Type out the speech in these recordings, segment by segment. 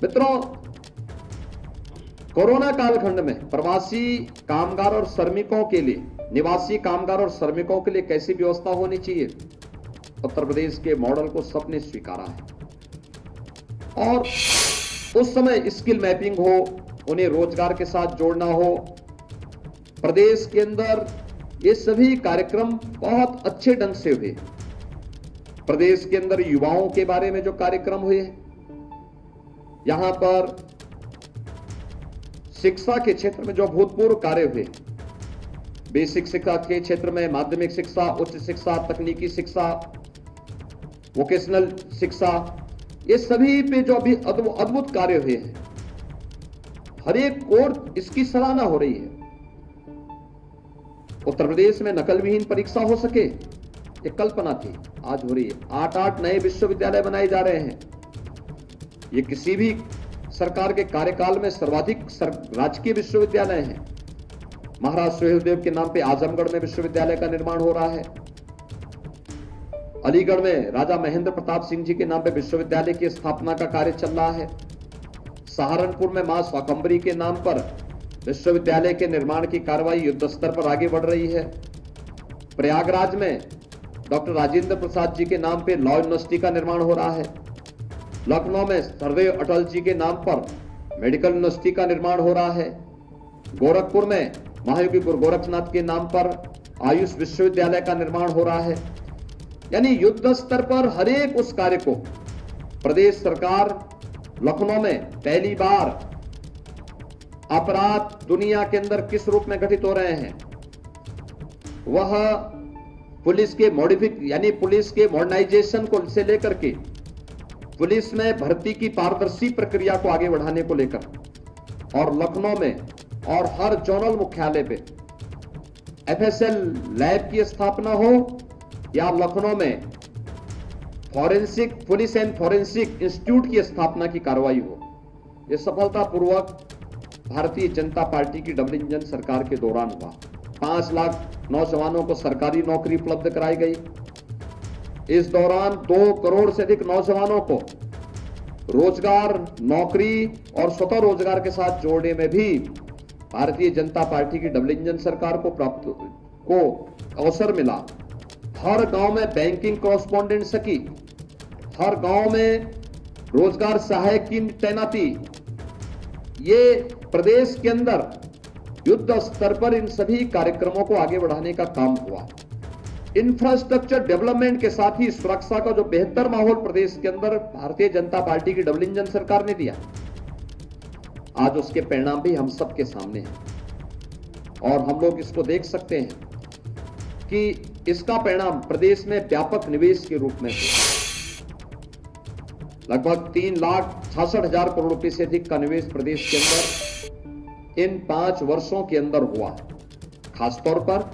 मित्रों, कोरोना कालखंड में प्रवासी कामगार और श्रमिकों के लिए, निवासी कामगार और श्रमिकों के लिए कैसी व्यवस्था होनी चाहिए, उत्तर प्रदेश के मॉडल को सबने स्वीकारा है। और उस समय स्किल मैपिंग हो, उन्हें रोजगार के साथ जोड़ना हो, प्रदेश के अंदर ये सभी कार्यक्रम बहुत अच्छे ढंग से हुए। प्रदेश के अंदर युवाओं के बारे में जो कार्यक्रम हुए, यहां पर शिक्षा के क्षेत्र में जो अभूतपूर्व कार्य हुए, बेसिक शिक्षा के क्षेत्र में, माध्यमिक शिक्षा, उच्च शिक्षा, तकनीकी शिक्षा, वोकेशनल शिक्षा, ये सभी पे जो अभी अद्भुत कार्य हुए हैं, हर एक और इसकी सराहना हो रही है। उत्तर प्रदेश में नकल विहीन परीक्षा हो सके, ये कल्पना थी, आज हो रही है। 8 नए विश्वविद्यालय बनाए जा रहे हैं। ये किसी भी सरकार के कार्यकाल में सर्वाधिक राजकीय विश्वविद्यालय हैं। महाराज सुहेलदेव के नाम पे आजमगढ़ में विश्वविद्यालय का निर्माण हो रहा है। अलीगढ़ में राजा महेंद्र प्रताप सिंह जी के नाम पे विश्वविद्यालय की स्थापना का कार्य चल रहा है। सहारनपुर में मां स्वाकंबरी के नाम पर विश्वविद्यालय के निर्माण की कार्रवाई युद्ध स्तर पर आगे बढ़ रही है। प्रयागराज में डॉक्टर राजेंद्र प्रसाद जी के नाम पे लॉ यूनिवर्सिटी का निर्माण हो रहा है। लखनऊ में सरदेव अटल जी के नाम पर मेडिकल यूनिवर्सिटी का निर्माण हो रहा है। गोरखपुर में महायोगी गुरु गोरखनाथ के नाम पर आयुष विश्वविद्यालय का निर्माण हो रहा है। यानी युद्ध स्तर पर हर एक उस कार्य को प्रदेश सरकार, लखनऊ में पहली बार अपराध दुनिया के अंदर किस रूप में घटित हो रहे हैं, वह पुलिस के पुलिस के मॉडर्नाइजेशन को से लेकर के पुलिस में भर्ती की पारदर्शी प्रक्रिया को आगे बढ़ाने को लेकर, और लखनऊ में और हर जोनल मुख्यालय पे एफएसएल लैब की स्थापना हो या लखनऊ में forensic police and forensic institute की स्थापना की कार्रवाई हो, यह सफलतापूर्वक भारतीय जनता पार्टी की डबल इंजन सरकार के दौरान हुआ। 5 लाख नौजवानों को सरकारी नौकरी उपलब्ध कराई गई। इस दौरान 2 करोड़ से अधिक नौजवानों को रोजगार, नौकरी और स्वतः रोजगार के साथ जोड़ने में भी भारतीय जनता पार्टी की डबल इंजन सरकार को अवसर मिला। हर गांव में बैंकिंग कॉरेस्पॉन्डेंट सखी, हर गांव में रोजगार सहायक की तैनाती, ये प्रदेश के अंदर युद्ध स्तर पर इन सभी कार्यक्रमों को आगे बढ़ाने का काम हुआ। इंफ्रास्ट्रक्चर डेवलपमेंट के साथ ही सुरक्षा का जो बेहतर माहौल प्रदेश के अंदर भारतीय जनता पार्टी की डबल इंजन सरकार ने दिया, आज उसके परिणाम भी हम सबके सामने हैं। और हम लोग इसको देख सकते हैं कि इसका परिणाम प्रदेश में व्यापक निवेश के रूप में लगभग 3,66,000 करोड़ रुपए से अधिक का निवेश प्रदेश के अंदर इन 5 वर्षों के अंदर हुआ। खासतौर पर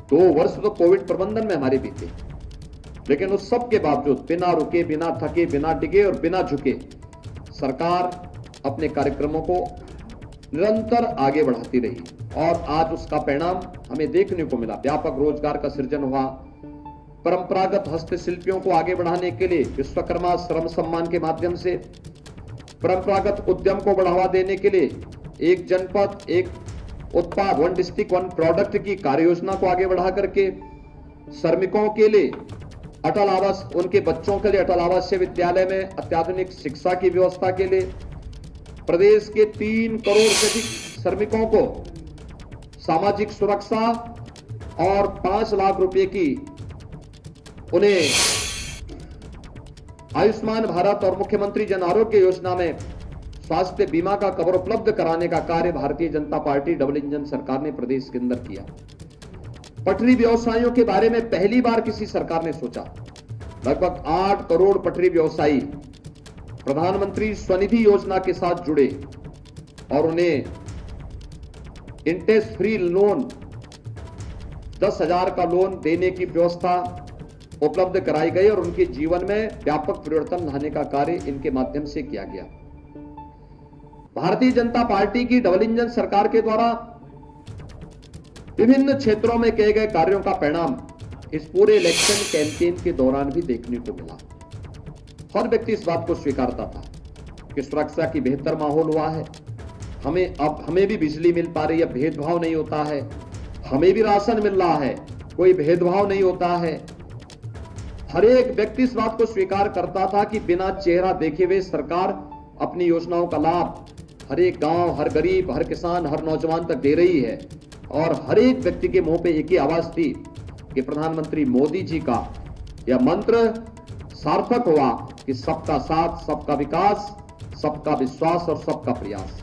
2 वर्ष तो कोविड प्रबंधन में हमारे बीते, लेकिन उस सब के बावजूद बिना रुके, बिना थके, बिना डिगे और बिना झुके सरकार अपने कार्यक्रमों को निरंतर आगे बढ़ाती रही और आज उसका परिणाम हमें देखने को मिला। व्यापक रोजगार का सृजन हुआ। परंपरागत हस्तशिल्पियों को आगे बढ़ाने के लिए विश्वकर्मा श्रम सम्मान के माध्यम से, परंपरागत उद्यम को बढ़ावा देने के लिए एक जनपद एक उत्पाद, 1 डिस्ट्रिक्ट 1 प्रोडक्ट की कार्य योजना को आगे बढ़ा करके श्रमिकों के लिए अटल आवास, उनके बच्चों के लिए अटल आवासीय विद्यालय में अत्याधुनिक शिक्षा की व्यवस्था के लिए प्रदेश के 3 करोड़ से अधिक श्रमिकों को सामाजिक सुरक्षा और 5 लाख रुपए की उन्हें आयुष्मान भारत और मुख्यमंत्री जन आरोग्य योजना में स्वास्थ्य बीमा का कवर उपलब्ध कराने का कार्य Bharatiya Janata party double engine सरकार ने प्रदेश के अंदर किया। पटरी व्यवसायियों के बारे में पहली बार किसी सरकार ने सोचा। लगभग 8 करोड़ पटरी व्यवसायी प्रधानमंत्री स्वनिधि योजना के साथ जुड़े और उन्हें इंटरेस्ट फ्री लोन 10,000 का लोन देने की व्यवस्था उपलब्ध कराई गई और उनके जीवन में व्यापक परिवर्तन लाने का कार्य इनके माध्यम से किया गया। भारतीय जनता पार्टी की डबल इंजन सरकार के द्वारा विभिन्न क्षेत्रों में किए गए कार्यों का परिणाम इस पूरे इलेक्शन कैंपेन के दौरान भी देखने को मिला। हर व्यक्ति इस बात को स्वीकारता था कि सुरक्षा की बेहतर माहौल हुआ है। हमें भी बिजली मिल पा रही है, भेदभाव नहीं होता है। हमें भी राशन मिल रहा है, कोई भेदभाव नहीं होता है। हर एक व्यक्ति इस बात को स्वीकार करता था कि बिना चेहरा देखे हुए सरकार अपनी योजनाओं का लाभ हर एक गांव, हर गरीब, हर किसान, हर नौजवान तक दे रही है। और हर एक व्यक्ति के मुंह पे एक ही आवाज थी कि प्रधानमंत्री मोदी जी का यह मंत्र सार्थक हुआ कि सबका साथ, सबका विकास, सबका विश्वास और सबका प्रयास।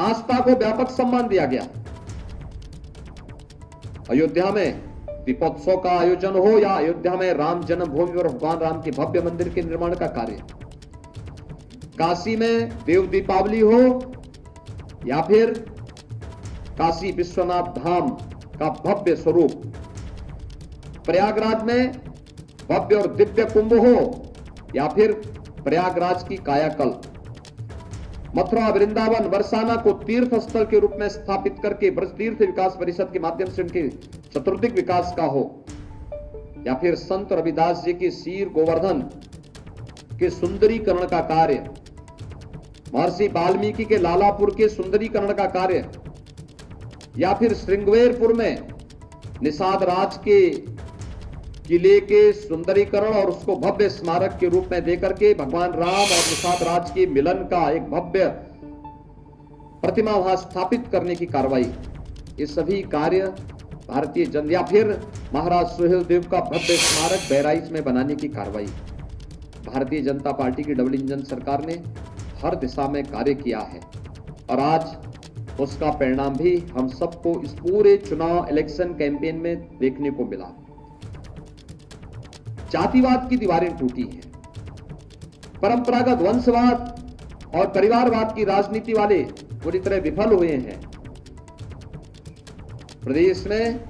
आस्था को व्यापक सम्मान दिया गया। अयोध्या में दीपोत्सव का आयोजन हो या अयोध्या में राम जन्मभूमि पर भगवान राम के भव्य मंदिर के निर्माण का कार्य, काशी में देव दीपावली हो या फिर काशी विश्वनाथ धाम का भव्य स्वरूप, प्रयागराज में भव्य और दिव्य कुंभ हो या फिर प्रयागराज की कायाकल्प, मथुरा, वृंदावन, बरसाना को तीर्थ स्थल के रूप में स्थापित करके ब्रज तीर्थ विकास परिषद के माध्यम से उनके चतुर्दिक विकास का हो, या फिर संत रविदास जी के शीर गोवर्धन के सुंदरीकरण का कार्य, महर्षि वाल्मीकि के लालापुर के सुंदरीकरण का कार्य, या फिर श्रृंगवेरपुर में निषाद राज के किले के सुंदरीकरण और उसको भव्य स्मारक के रूप में देकर के भगवान राम और निषाद राज के मिलन का एक भव्य प्रतिमा वहां स्थापित करने की कार्रवाई, ये सभी कार्य भारतीय जनता, या फिर महाराज सुहेल देव का भव्य स्मारक बहराइच में बनाने की कार्रवाई, भारतीय जनता पार्टी की डबल इंजन सरकार ने हर दिशा में कार्य किया है। और आज उसका परिणाम भी हम सबको इस पूरे चुनाव इलेक्शन कैंपेन में देखने को मिला। जातिवाद की दीवारें टूटी हैं, परंपरागत वंशवाद और परिवारवाद की राजनीति वाले पूरी तरह विफल हुए हैं। प्रदेश में